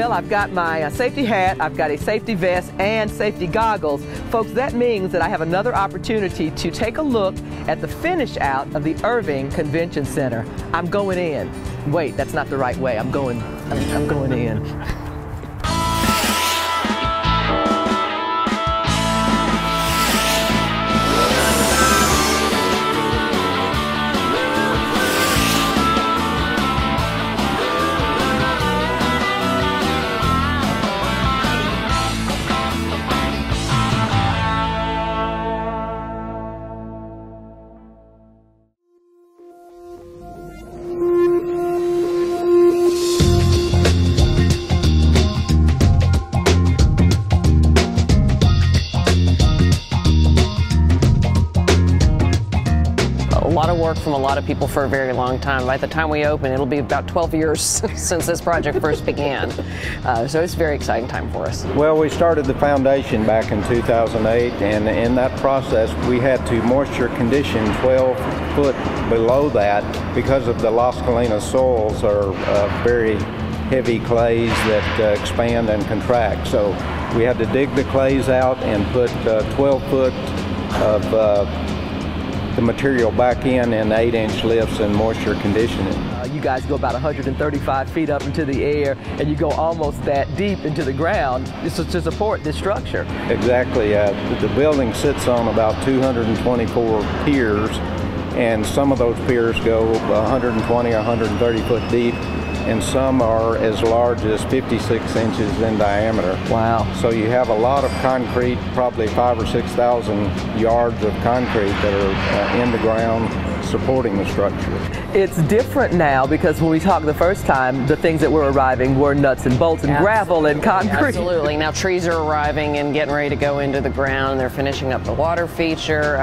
Well, I've got my safety hat, I've got a safety vest and safety goggles. Folks, that means that I have another opportunity to take a look at the finish out of the Irving Convention Center. I'm going in. Wait, that's not the right way. I'm going in. A lot of work from a lot of people for a very long time. By the time we open, it'll be about 12 years since this project first began. So it's a very exciting time for us. Well, we started the foundation back in 2008, and in that process we had to moisture condition 12 foot below that because of the Las Colinas soils are very heavy clays that expand and contract. So we had to dig the clays out and put 12 foot of the material back in 8-inch lifts and moisture conditioning. You guys go about 135 feet up into the air, and you go almost that deep into the ground to support this structure. Exactly. The building sits on about 224 piers, and some of those piers go 120 or 130 foot deep, and some are as large as 56 inches in diameter. Wow. So you have a lot of concrete, probably 5,000 or 6,000 yards of concrete that are in the ground supporting the structure. It's different now because when we talked the first time, the things that were arriving were nuts and bolts and gravel and concrete. Absolutely. Now trees are arriving and getting ready to go into the ground. They're finishing up the water feature.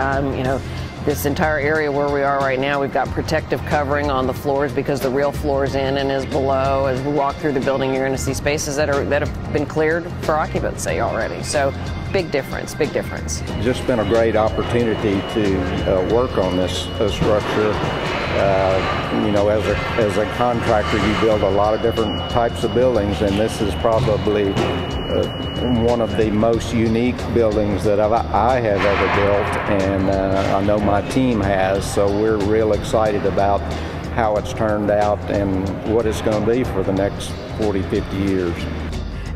This entire area where we are right now, we've got protective covering on the floors because the real floor is in and is below. As we walk through the building, you're going to see spaces that have been cleared for occupancy already. So big difference, big difference. It's just been a great opportunity to work on this structure. As a contractor, you build a lot of different types of buildings, and this is probably one of the most unique buildings that I have ever built, and I know my team has, so we're real excited about how it's turned out and what it's going to be for the next 40, 50 years.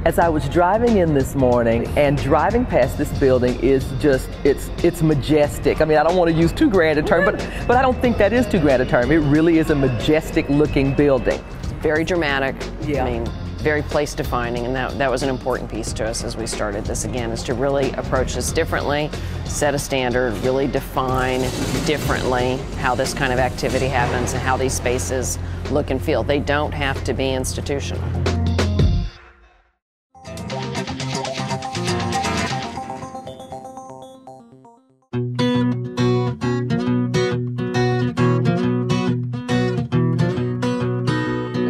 As I was driving in this morning and driving past this building is just, it's majestic. I mean, I don't want to use too grand a term, but I don't think that is too grand a term. It really is a majestic looking building. Very dramatic. Yeah. I mean, very place defining, and that was an important piece to us as we started this again, is to really approach this differently, set a standard, really define differently how this kind of activity happens and how these spaces look and feel. They don't have to be institutional.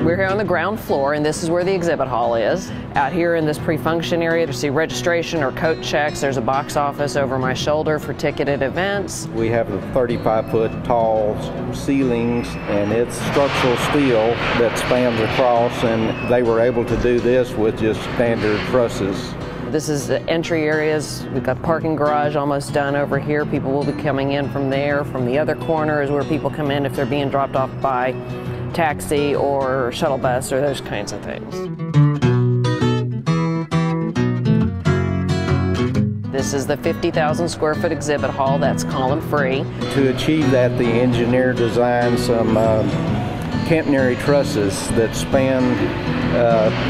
We're here on the ground floor, and this is where the exhibit hall is. Out here in this pre-function area to see registration or coat checks. There's a box office over my shoulder for ticketed events. We have a 35-foot tall ceilings, and it's structural steel that spans across, and they were able to do this with just standard trusses. This is the entry areas. We've got parking garage almost done over here. People will be coming in from there. From the other corner is where people come in if they're being dropped off by taxi or shuttle bus or those kinds of things. This is the 50,000 square foot exhibit hall that's column free. To achieve that, the engineer designed some catenary trusses that span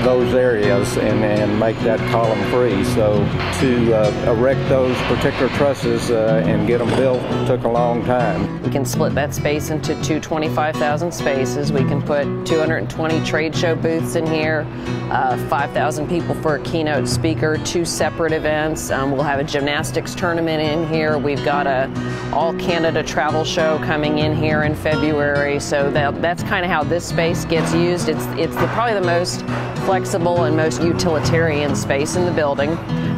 those areas and make that column free. So to erect those particular trusses and get them built took a long time. We can split that space into two 25,000 spaces. We can put 220 trade show booths in here, 5,000 people for a keynote speaker, 2 separate events. We'll have a gymnastics tournament in here. We've got a all Canada travel show coming in here in February. So that's kind of how this space gets used. It's probably the most most flexible and most utilitarian space in the building.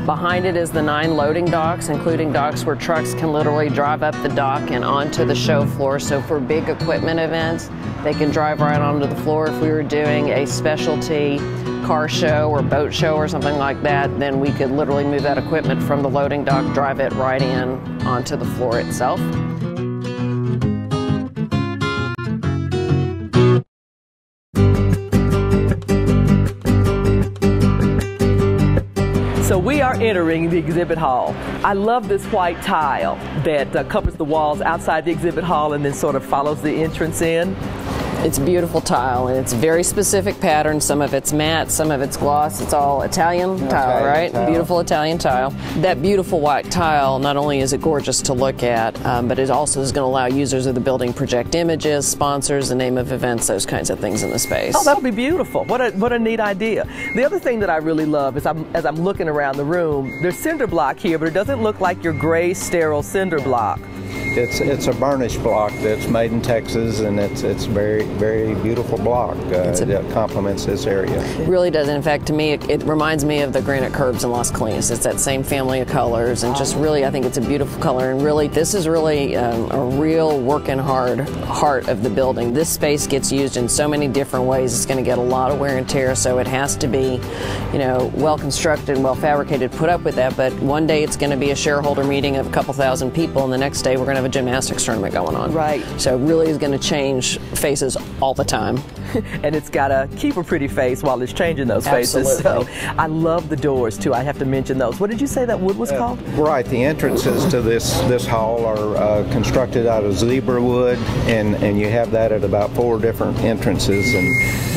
Behind it is the 9 loading docks, including docks where trucks can literally drive up the dock and onto the show floor. So for big equipment events, they can drive right onto the floor. If we were doing a specialty car show or boat show or something like that, then we could literally move that equipment from the loading dock, drive it right in onto the floor itself. So we are entering the exhibit hall. I love this white tile that covers the walls outside the exhibit hall and then sort of follows the entrance in. It's beautiful tile, and it's very specific pattern. Some of it's matte, some of it's gloss. It's all Italian tile, right? Tile. Beautiful Italian tile. That beautiful white tile, not only is it gorgeous to look at, but it also is going to allow users of the building project images, sponsors, the name of events, those kinds of things in the space. Oh, that'll be beautiful. What a neat idea. The other thing that I really love is as I'm looking around the room, there's cinder block here, but it doesn't look like your gray, sterile cinder block. It's a burnish block that's made in Texas, and it's very, very beautiful block that complements this area. It really does. In fact, to me, it reminds me of the granite curbs in Las Colinas. It's that same family of colors, and just really, I think it's a beautiful color. And really, this is really a real working hard heart of the building. This space gets used in so many different ways. It's going to get a lot of wear and tear, so it has to be, well constructed, well fabricated, put up with that. But one day it's going to be a shareholder meeting of a couple thousand people, and the next day we're going to have a gymnastics tournament going on. Right. So it really is going to change faces all the time. And it's got to keep a pretty face while it's changing those faces. Absolutely. So I love the doors too. I have to mention those. What did you say that wood was called? Right. The entrances to this hall are constructed out of zebra wood, and you have that at about 4 different entrances, and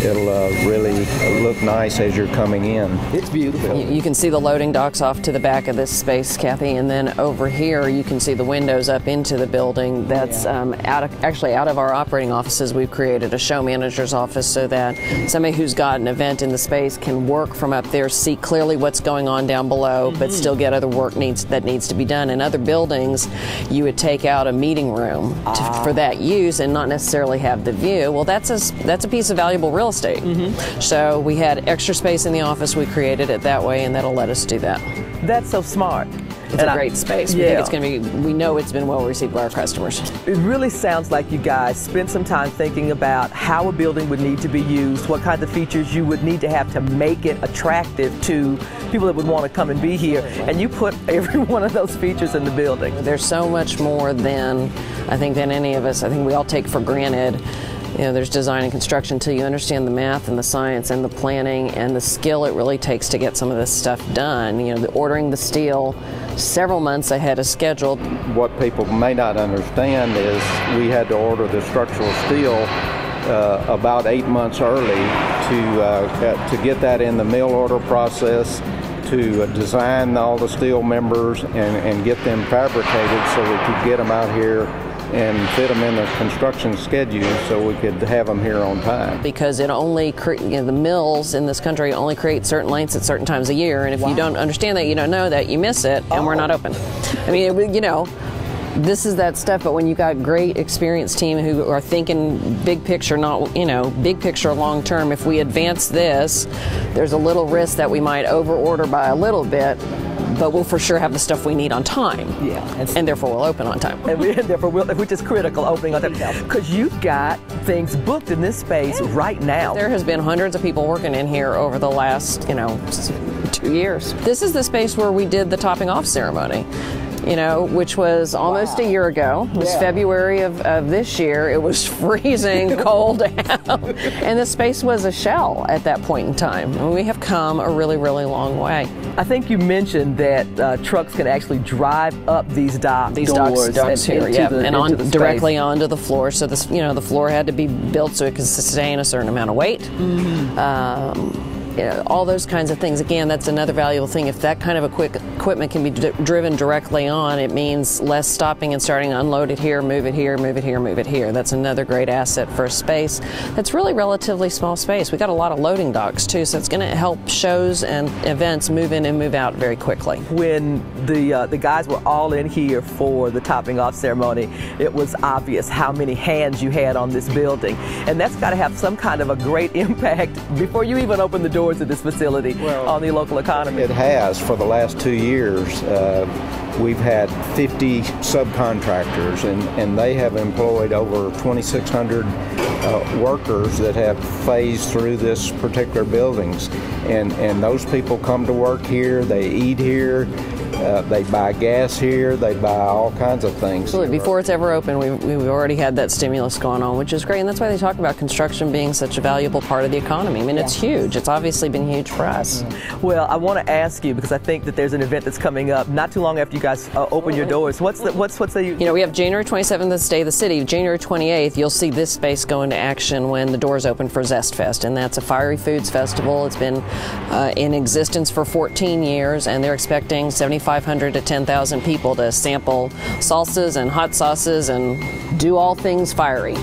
it'll really look nice as you're coming in. It's beautiful. You can see the loading docks off to the back of this space, Kathy, and then over here you can see the windows up into the building. That's actually out of our operating offices. We've created a show manager's office so that somebody who's got an event in the space can work from up there, see clearly what's going on down below, but still get other work that needs to be done. In other buildings, you would take out a meeting room for that use and not necessarily have the view. Well, that's a piece of valuable real estate. So we had extra space in the office. We created it that way, and that'll let us do that. That's so smart. It's a great space. We think it's going to be, we know it's been well received by our customers. It really sounds like you guys spent some time thinking about how a building would need to be used, what kind of features you would need to have to make it attractive to people that would want to come and be here, and you put every one of those features in the building. There's so much more than any of us, I think we all take for granted. There's design and construction until you understand the math and the science and the planning and the skill it really takes to get some of this stuff done. Ordering the steel several months ahead of schedule. What people may not understand is we had to order the structural steel about 8 months early to get that in the mill order process, to design all the steel members and get them fabricated so we could get them out here and fit them in the construction schedule so we could have them here on time. Because it only, the mills in this country only create certain lengths at certain times a year, and if you don't understand that, you don't know that, you miss it, and we're not open. I mean, this is that stuff, but when you got great experienced team who are thinking big picture, not, big picture long term, if we advance this, there's a little risk that we might over order by a little bit, but we'll for sure have the stuff we need on time. Yeah. And therefore we'll open on time. And therefore which is critical, opening on time. Because you've got things booked in this space right now. There has been hundreds of people working in here over the last, 2 years. This is the space where we did the topping off ceremony. Which was almost a year ago. It was February of this year. It was freezing cold out. And the space was a shell at that point in time. And we have come a really, really long way. I think you mentioned that trucks can actually drive up these docks here, and directly onto the floor. So this, the floor had to be built so it could sustain a certain amount of weight. all those kinds of things. Again, that's another valuable thing. If that kind of equipment can be driven directly on, it means less stopping and starting to unload it here, move it here, move it here, move it here. That's another great asset for a space that's really relatively small space. We got a lot of loading docks too, so it's going to help shows and events move in and move out very quickly. When the guys were all in here for the topping off ceremony, it was obvious how many hands you had on this building, and that's got to have some kind of a great impact before you even open the doors of this facility on the local economy. It has. For the last 2 years, we've had 50 subcontractors, and they have employed over 2,600 workers that have phased through this particular buildings, and those people come to work here, they eat here, they buy gas here, they buy all kinds of things. Absolutely. Before it's ever open, we've already had that stimulus going on, which is great, and that's why they talk about construction being such a valuable part of the economy. I mean, it's huge. It's obviously been huge for us. Well, I want to ask you, because I think that there's an event that's coming up not too long after you guys open your doors. What's the You know, we have January 27th, the State of the City. January 28th, you'll see this space go into action when the doors open for Zest Fest, and that's a fiery foods festival. It's been in existence for 14 years, and they're expecting 7,500 to 10,000 people to sample salsas and hot sauces and do all things fiery.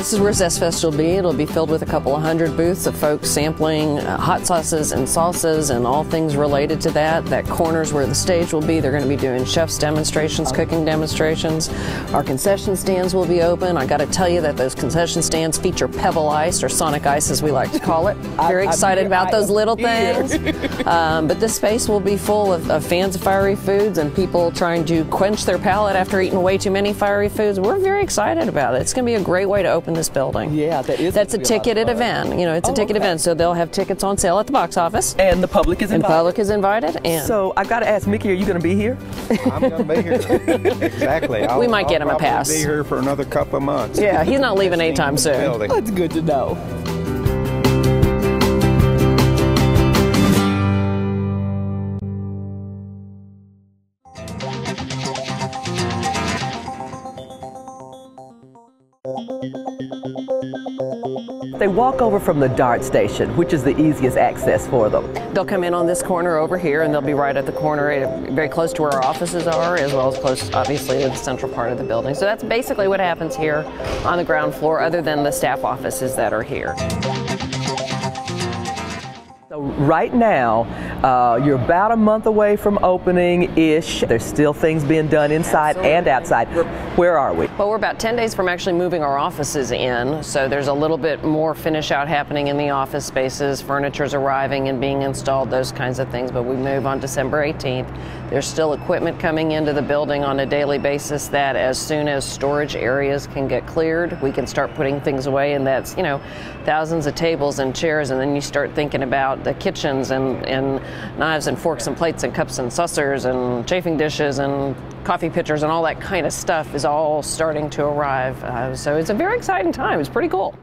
This is where Zest Fest will be. It'll be filled with a couple of hundred booths of folks sampling hot sauces and salsas and all things related to that. That corner's where the stage will be. They're going to be doing chef's demonstrations, cooking demonstrations. Our concession stands will be open. I got to tell you that those concession stands feature pebble ice, or sonic ice as we like to call it. Very excited about those little things. But this space will be full of fans of fiery foods and people trying to quench their palate after eating way too many fiery foods. We're very excited about it. It's going to be a great way to open this building. Yeah, that's a ticketed event. You know, it's a ticketed event, so they'll have tickets on sale at the box office. And the public is invited. And the public is invited. And so I've got to ask Mickey, are you going to be here? I'm going to be here. Exactly. We might get him a pass. I'll be here for another couple of months. Yeah, he's not leaving anytime soon. That's good to know. They walk over from the DART station, which is the easiest access for them. They'll come in on this corner over here, and they'll be right at the corner, very close to where our offices are, as well as close, obviously, to the central part of the building. So that's basically what happens here on the ground floor, other than the staff offices that are here. So right now, you're about a month away from opening-ish. There's still things being done inside and outside. Where are we? Well, we're about 10 days from actually moving our offices in, so there's a little bit more finish out happening in the office spaces. Furniture's arriving and being installed, those kinds of things, but we move on December 18th. There's still equipment coming into the building on a daily basis that as soon as storage areas can get cleared, we can start putting things away, and that's, you know, thousands of tables and chairs, and then you start thinking about the kitchens and knives and forks and plates and cups and saucers and chafing dishes and coffee pitchers and all that kind of stuff is all starting to arrive. So it's a very exciting time. It's pretty cool.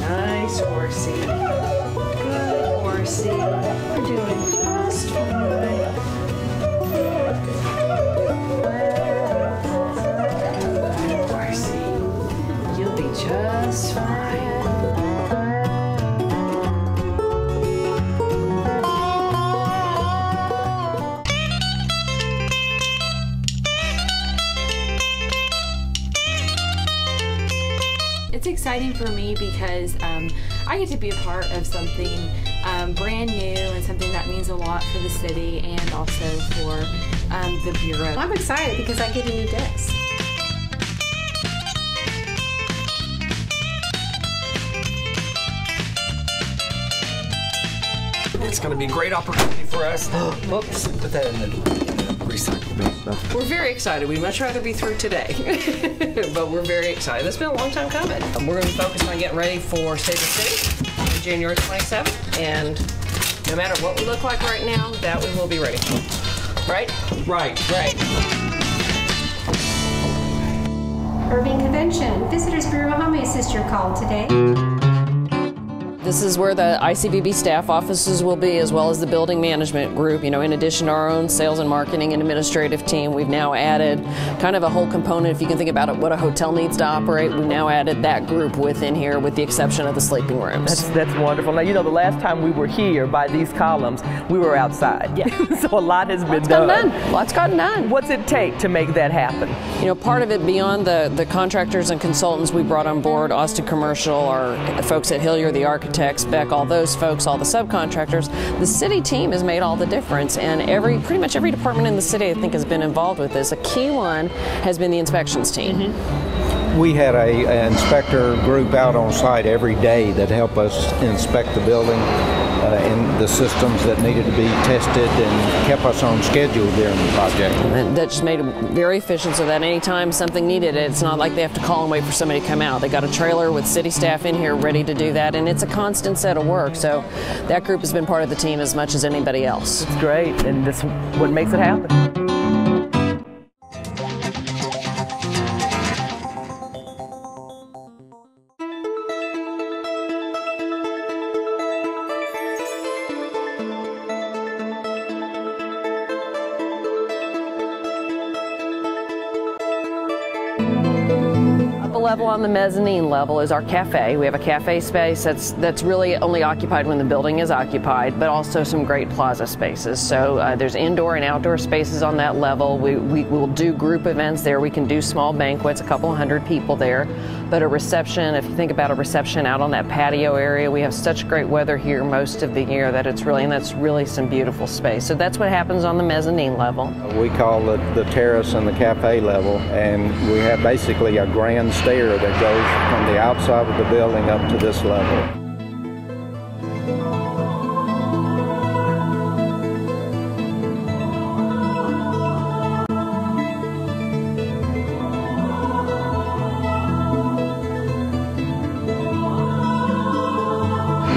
Nice horsey. Good horsey. You're doing just fine. Horsey, you'll be just fine. It's exciting for me because I get to be a part of something brand new and something that means a lot for the city and also for the Bureau. I'm excited because I get a new desk. It's going to be a great opportunity for us. Oops, put that in the recycle bin. We're very excited. We'd much rather be through today, but we're very excited. It's been a long time coming. We're going to be focused on getting ready for State of the City on January 27th, and no matter what we look like right now, that we will be ready. Right? Right. Right. Irving Convention. Visitors Bureau, how may I assist your call today? This is where the ICBB staff offices will be, as well as the building management group. You know, in addition to our own sales and marketing and administrative team, we've now added kind of a whole component. If you can think about it, what a hotel needs to operate, we've now added that group within here, with the exception of the sleeping rooms. That's wonderful. Now, you know, the last time we were here by these columns, we were outside. Yeah. So a lot has been done. Lots gotten done. What's it take to make that happen? You know, part of it, beyond the contractors and consultants we brought on board, Austin Commercial, our folks at Hillier, the architects, Beck, all those folks, all the subcontractors, the city team has made all the difference, and pretty much every department in the city, I think, has been involved with this. A key one has been the inspections team. Mm-hmm. We had an inspector group out on site every day that helped us inspect the building and the systems that needed to be tested, and kept us on schedule during the project. And that just made it very efficient, so that anytime something needed it, it's not like they have to call and wait for somebody to come out. They got a trailer with city staff in here ready to do that, and it's a constant set of work. So that group has been part of the team as much as anybody else. It's great, and that's what makes it happen. Level on the mezzanine level is our cafe. We have a cafe space that's really only occupied when the building is occupied, but also some great plaza spaces. So there's indoor and outdoor spaces on that level. We will do group events there. We can do small banquets, a couple hundred people there. But a reception, if you think about a reception out on that patio area, we have such great weather here most of the year that that's really some beautiful space. So that's what happens on the mezzanine level. We call the terrace and the cafe level, and we have basically a grand stair that goes from the outside of the building up to this level.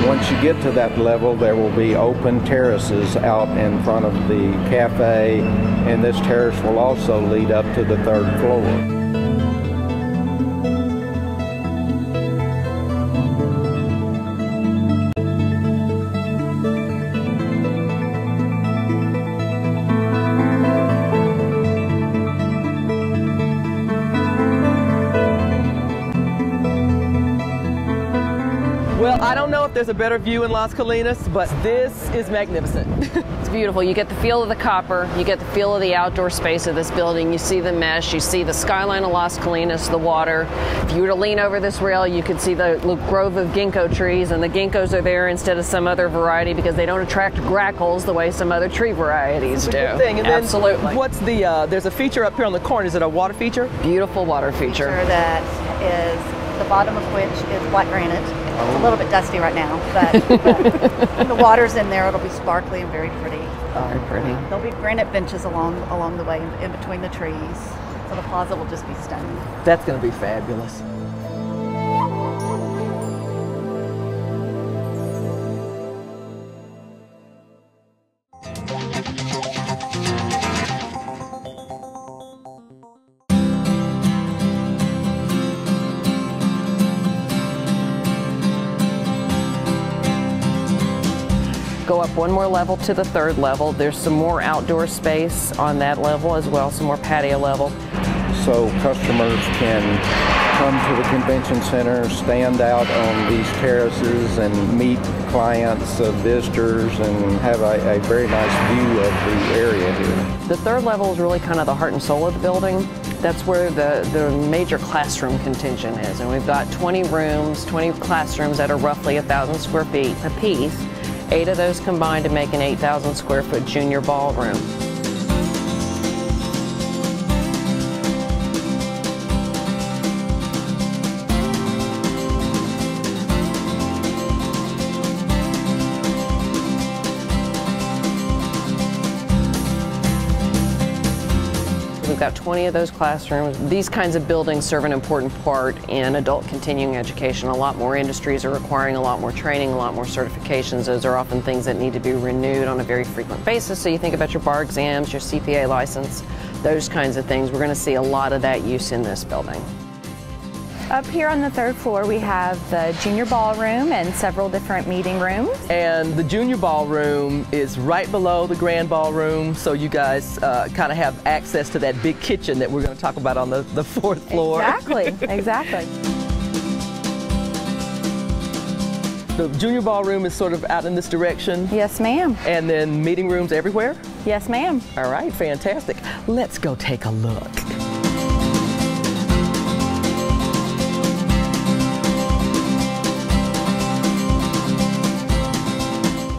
Once you get to that level, there will be open terraces out in front of the cafe, and this terrace will also lead up to the third floor. Well, I don't know if there's a better view in Las Colinas, but this is magnificent. It's beautiful. You get the feel of the copper, you get the feel of the outdoor space of this building, you see the mesh, you see the skyline of Las Colinas, the water. If you were to lean over this rail, you could see the grove of ginkgo trees, and the ginkgos are there instead of some other variety because they don't attract grackles the way some other tree varieties do. Good thing. And absolutely. Then what's there's a feature up here on the corner. Is it a water feature? Beautiful water feature. That is, the bottom of which is black granite. It's a little bit dusty right now, but when the water's in there, it'll be sparkly and very pretty. Very pretty. There'll be granite benches along the way in between the trees, so the plaza will just be stunning. That's going to be fabulous. Go up one more level to the third level. There's some more outdoor space on that level as well, some more patio level. So customers can come to the convention center, stand out on these terraces and meet clients, visitors, and have a very nice view of the area here. The third level is really kind of the heart and soul of the building. That's where the major classroom contingent is. And we've got 20 rooms, 20 classrooms that are roughly 1,000 square feet apiece. 8 of those combined to make an 8,000 square foot junior ballroom. We've got 20 of those classrooms. These kinds of buildings serve an important part in adult continuing education. A lot more industries are requiring a lot more training, a lot more certifications. Those are often things that need to be renewed on a very frequent basis. So you think about your bar exams, your CPA license, those kinds of things. We're going to see a lot of that use in this building. Up here on the 3rd floor, we have the junior ballroom and several different meeting rooms. And the junior ballroom is right below the grand ballroom, so you guys kind of have access to that big kitchen that we're going to talk about on the 4th floor. Exactly, exactly. The junior ballroom is sort of out in this direction? Yes, ma'am. And then meeting rooms everywhere? Yes, ma'am. All right, fantastic. Let's go take a look.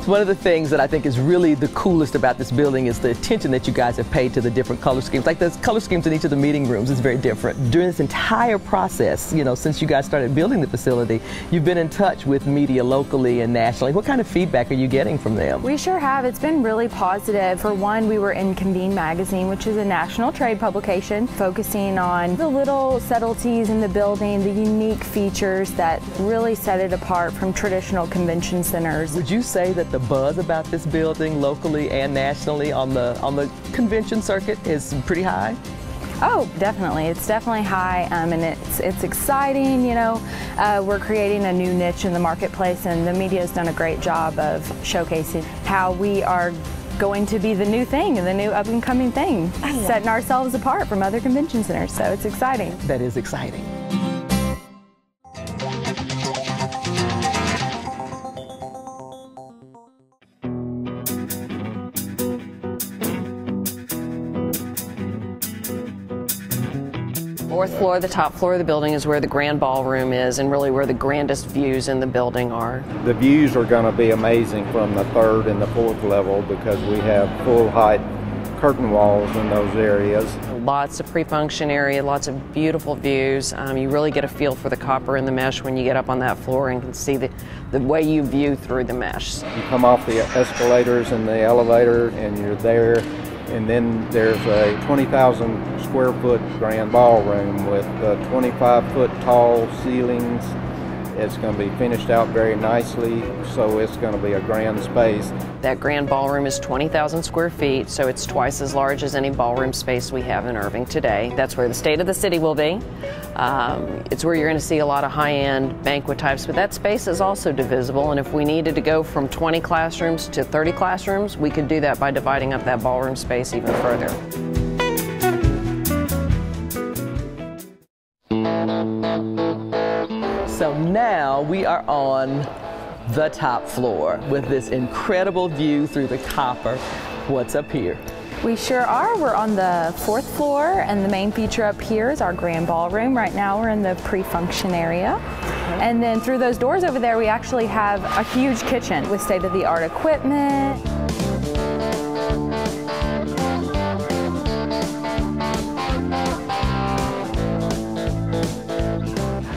One of the things that I think is really the coolest about this building is the attention that you guys have paid to the different color schemes. Like the color schemes in each of the meeting rooms is very different. During this entire process, you know, since you guys started building the facility, you've been in touch with media locally and nationally. What kind of feedback are you getting from them? We sure have. It's been really positive. For one, we were in Convene magazine, which is a national trade publication, focusing on the little subtleties in the building, the unique features that really set it apart from traditional convention centers. Would you say that the buzz about this building locally and nationally on the convention circuit is pretty high? Oh, definitely. It's definitely high, and it's exciting. You know, we're creating a new niche in the marketplace, and the media has done a great job of showcasing how we are going to be the new thing and the new up-and-coming thing, setting ourselves apart from other convention centers. So it's exciting. That is exciting. Fourth floor, the top floor of the building is where the grand ballroom is and really where the grandest views in the building are. The views are going to be amazing from the 3rd and the 4th level because we have full height curtain walls in those areas. Lots of pre-function area, lots of beautiful views. You really get a feel for the copper and the mesh when you get up on that floor and can see the way you view through the mesh. You come off the escalators and the elevator and you're there. And then there's a 20,000 square foot grand ballroom with 25-foot tall ceilings. It's going to be finished out very nicely, so it's going to be a grand space. That grand ballroom is 20,000 square feet, so it's twice as large as any ballroom space we have in Irving today. That's where the state of the city will be. It's where you're going to see a lot of high-end banquet types, but that space is also divisible, and if we needed to go from 20 classrooms to 30 classrooms, we could do that by dividing up that ballroom space even further. So now we are on the top floor with this incredible view through the copper. What's up here? We sure are. We're on the 4th floor, and the main feature up here is our grand ballroom. Right now we're in the pre-function area. And then through those doors over there, we actually have a huge kitchen with state-of-the-art equipment.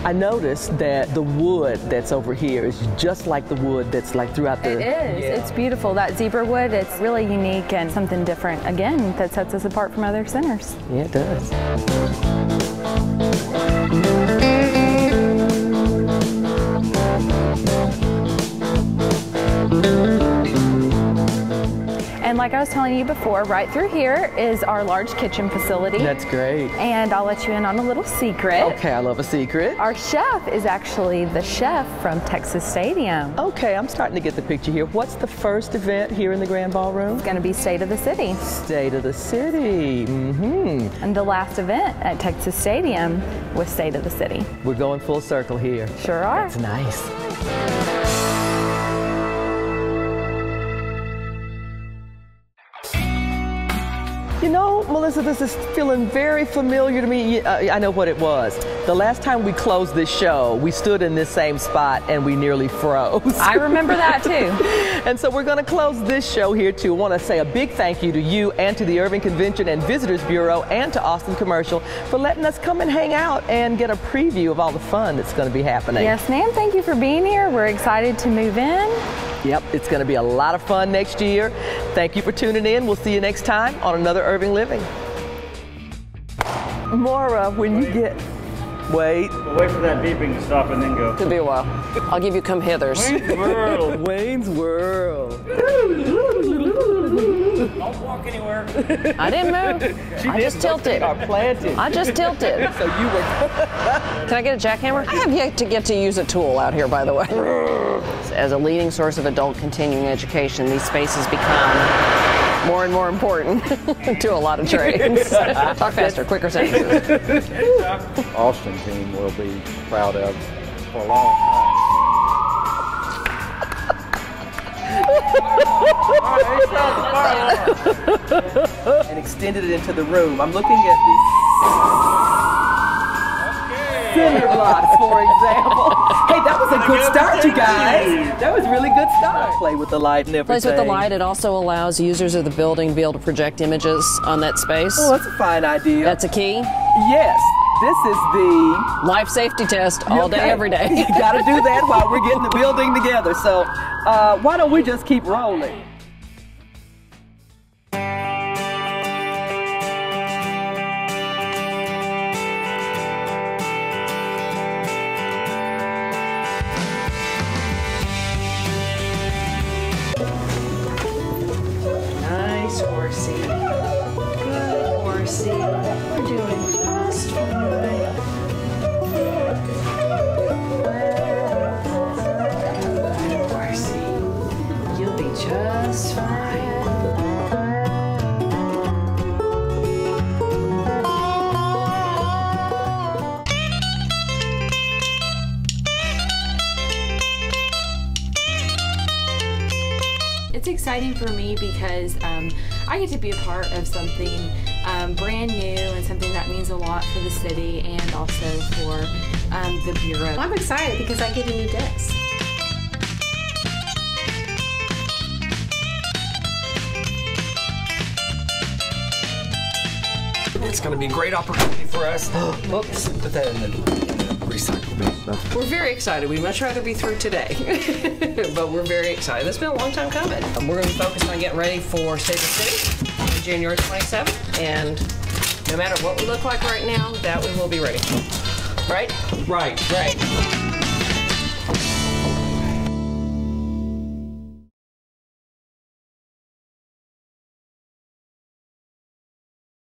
I noticed that the wood that's over here is just like the wood that's like throughout the... It is. Yeah. It's beautiful. That zebra wood, it's really unique and something different, again, that sets us apart from other centers. Yeah, it does. And like I was telling you before, right through here is our large kitchen facility. That's great. And I'll let you in on a little secret. Okay, I love a secret. Our chef is actually the chef from Texas Stadium. Okay, I'm starting to get the picture here. What's the first event here in the Grand Ballroom? It's going to be State of the City. State of the City. Mm-hmm. And the last event at Texas Stadium was State of the City. We're going full circle here. Sure are. That's nice. You know, Melissa, this is feeling very familiar to me. I know what it was. The last time we closed this show, we stood in this same spot and we nearly froze. I remember that too. And so we're going to close this show here too. I want to say a big thank you to you and to the Irving Convention and Visitors Bureau and to Austin Commercial for letting us come and hang out and get a preview of all the fun that's going to be happening. Yes, ma'am. Thank you for being here. We're excited to move in. Yep, it's going to be a lot of fun next year. Thank you for tuning in. We'll see you next time on another Irving Living. Maura, when you get... Wait. We'll wait for that beeping to stop and then go. Could be a while. I'll give you come hithers. Wayne's World. Wayne's World. Don't walk anywhere. I didn't move. I just tilted. I just tilted. So you were. Can I get a jackhammer? I have yet to get to use a tool out here, by the way. As a leading source of adult continuing education, these spaces become more and more important to a lot of trades. Talk faster, quicker sentences. Austin team will be proud of for a long time. And extended it into the room. I'm looking at these cinder blocks, for example. Hey, that was a good start, you guys. That was really good start. Play with the light and everything. Plays with the light. It also allows users of the building to be able to project images on that space. Oh, that's a fine idea. That's a key. Yes. This is the life safety test all day, every day. You got to do that while we're getting the building together. So why don't we just keep rolling? Nice horsey. Good horsey. We're doing just fine. Good horsey. You'll be just fine. It's exciting for me because I get to be a part of something brand new and something that means a lot for the city and also for the Bureau. I'm excited because I get a new desk. It's going to be a great opportunity for us. Oops, put that in the recycle bin. We're very excited. We'd much rather be through today, but we're very excited. It's been a long time coming. We're going to be focused on getting ready for State of the City on January 27th, and no matter what we look like right now, that we will be ready. Right? Right. Right.